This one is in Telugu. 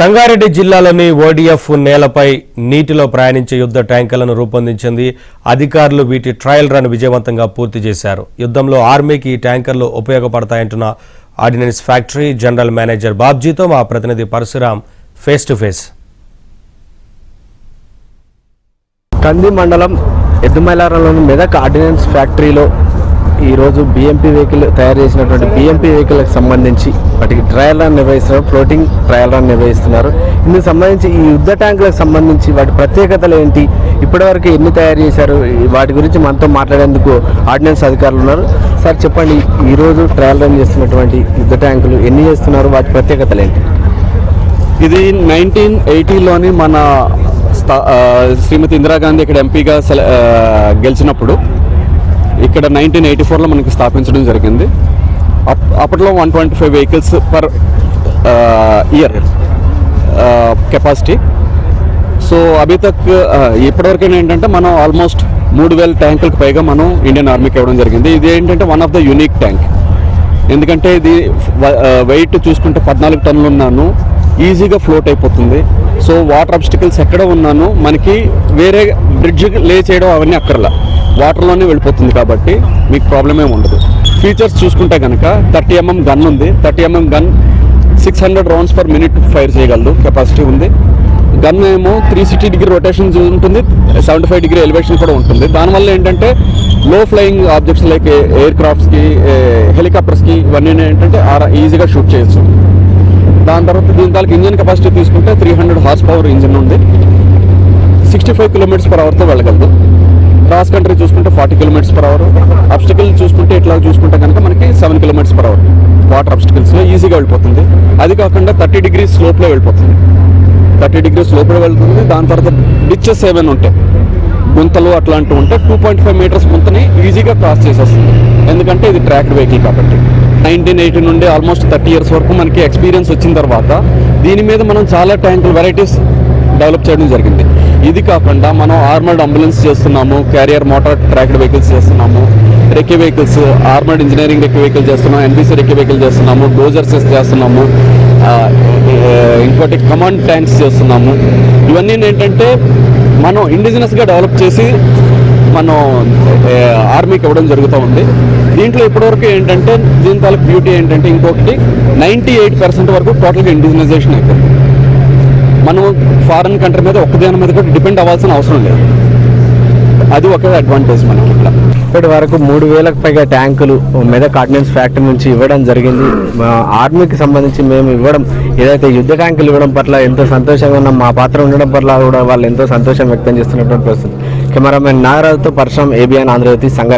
సంగారెడ్డి జిల్లాలోని ఓడిఎఫ్ నేలపై నీటిలో ప్రయాణించే యుద్ధ ట్యాంకర్లను రూపొందించింది. అధికారులు వీటి ట్రయల్ రన్ విజయవంతంగా పూర్తి చేశారు. యుద్ధంలో ఆర్మీకి ఈ ట్యాంకర్లు ఉపయోగపడతాయంటున్న ఆర్డినెన్స్ ఫ్యాక్టరీ జనరల్ మేనేజర్ బాబ్జీతో మా ప్రతినిధి పరశురాం ఫేస్ టు ఫేస్. కంది మండలం ఎద్దుమైలారంలోని మెదక్ ఆర్డినెన్స్ ఫ్యాక్టరీలో ఈరోజు బిఎంపీ వెహికల్ తయారు చేసినటువంటి బిఎంపీ వెహికల్కి సంబంధించి వాటికి ట్రయల్ రన్ నిర్వహిస్తున్నారు, ఫ్లోటింగ్ ట్రయల్ రన్ నిర్వహిస్తున్నారు. ఇందుకు సంబంధించి ఈ యుద్ధ ట్యాంకులకు సంబంధించి వాటి ప్రత్యేకతలు ఏంటి, ఇప్పటివరకు ఎన్ని తయారు చేశారు, వాటి గురించి మనతో మాట్లాడేందుకు ఆర్డినెన్స్ అధికారులు ఉన్నారు. సార్ చెప్పండి, ఈరోజు ట్రయల్ రన్ చేస్తున్నటువంటి యుద్ధ ట్యాంకులు ఎన్ని చేస్తున్నారు, వాటి ప్రత్యేకతలు ఏంటి? ఇది 1980లోని మన శ్రీమతి ఇందిరాగాంధీ ఇక్కడ ఎంపీగా గెలిచినప్పుడు ఇక్కడ 1984లో మనకి స్థాపించడం జరిగింది. అప్పట్లో 125 vehicles per year capacity. So అభి తక్ ఇప్పటివరకు ఏంటంటే మనం ఆల్మోస్ట్ 3000 ట్యాంకులకు పైగా మనం ఇండియన్ ఆర్మీకి ఇవ్వడం జరిగింది. ఇది ఏంటంటే one of the unique tank. ఎందుకంటే ఇది వెయిట్ చూసుకుంటే 14 టన్నులు ఉన్నాను, ఈజీగా ఫ్లోట్ అయిపోతుంది. సో వాటర్ అబ్స్టికల్స్ ఎక్కడ ఉన్నాను మనకి వేరే బ్రిడ్జ్ లే చేయడం అవన్నీ అక్కర్లా, వాటర్లోనే వెళ్ళిపోతుంది కాబట్టి మీకు ప్రాబ్లం ఏమి ఉండదు. ఫీచర్స్ చూసుకుంటే కనుక 30mm గన్ ఉంది. 30mm gun 600 rounds per minute fire చేయగలదు కెపాసిటీ ఉంది. గన్ ఏమో 360 డిగ్రీ రొటేషన్ ఉంటుంది, 75 డిగ్రీ ఎలివేషన్ కూడా ఉంటుంది. దానివల్ల ఏంటంటే లో ఫ్లయింగ్ ఆబ్జెక్ట్స్ లైక్ ఎయిర్ క్రాఫ్ట్స్కి, హెలికాప్టర్స్కి ఇవన్నీ ఏంటంటే ఈజీగా షూట్ చేయొచ్చు. దాని తర్వాత దీని తాలూకు ఇంజిన్ కెపాసిటీ తీసుకుంటే 300 హార్స్ పవర్ ఇంజిన్ ఉంది, 65 km/hతో వెళ్ళగలదు. క్రాస్ కంట్రీ చూసుకుంటే 40 km/h. అబ్స్టికల్ చూసుకుంటే ఇట్లా చూసుకుంటే కనుక మనకి 7 km/h వాటర్ అబ్స్టికల్స్లో ఈజీగా వెళ్ళిపోతుంది. అది కాకుండా 30 degrees స్లోప్లో వెళ్ళిపోతుంది, 30 degrees స్లోప్లో వెళ్తుంది. దాని తర్వాత డిచెస్ ఏమైనా ఉంటాయి, గుంతలు అట్లాంటివి ఉంటే 2.5 meters గుంతని ఈజీగా క్రాస్ చేసేస్తుంది, ఎందుకంటే ఇది ట్రాక్డ్ వెహికల్ కాబట్టి. 1980 నుండి ఆల్మోస్ట్ 30 years వరకు మనకి ఎక్స్పీరియన్స్ వచ్చిన తర్వాత దీని మీద మనం చాలా ట్యాంకులు వెరైటీస్ డెవలప్ చేయడం జరిగింది. ఇది కాకుండా మనం ఆర్మర్డ్ అంబులెన్స్ చేస్తున్నాము, క్యారియర్ మోటార్ ట్రాక్డ్ వెహికల్స్ చేస్తున్నాము, recce vehicles, armoured engineering recce vehicle చేస్తున్నాము, ఎన్బీసీ రెక్కి వెహికల్ చేస్తున్నాము, డోజర్స్ చేస్తున్నాము, ఇంకోటి కమాండ్ ట్యాంక్స్ చేస్తున్నాము. ఇవన్నీ ఏంటంటే మనం ఇండిజినస్గా డెవలప్ చేసి మనం ఆర్మీకి ఇవ్వడం జరుగుతూ ఉంది. దీంట్లో ఇప్పటివరకు ఏంటంటే దీని తాలూకు బ్యూటీ ఏంటంటే ఇంకొకటి 98% వరకు టోటల్గా ఇండిజినైజేషన్ అయిపోయింది. మనం ఫారెన్ కంట్రీ మీద ఒక్కదాని మీద కూడా డిపెండ్ అవ్వాల్సిన అవసరం లేదు. అది ఒక అడ్వాంటేజ్ మనకి. ఇట్లా ఇప్పటి వరకు 3000కు పైగా ట్యాంకులు మెదక్ ఆర్డినెన్స్ ఫ్యాక్టరీ నుంచి ఇవ్వడం జరిగింది. ఆర్మీకి సంబంధించి మేము ఇవ్వడం, ఏదైతే యుద్ధ ట్యాంకులు ఇవ్వడం పట్ల ఎంతో సంతోషంగా ఉన్నాం. మా పాత్ర ఉండడం పట్ల కూడా వాళ్ళు ఎంతో సంతోషం వ్యక్తం చేస్తున్నటువంటి పరిస్థితి. Cameraman నాగరాజుతో Parashuram, ABN Andhra Jyothi, Sangareddy.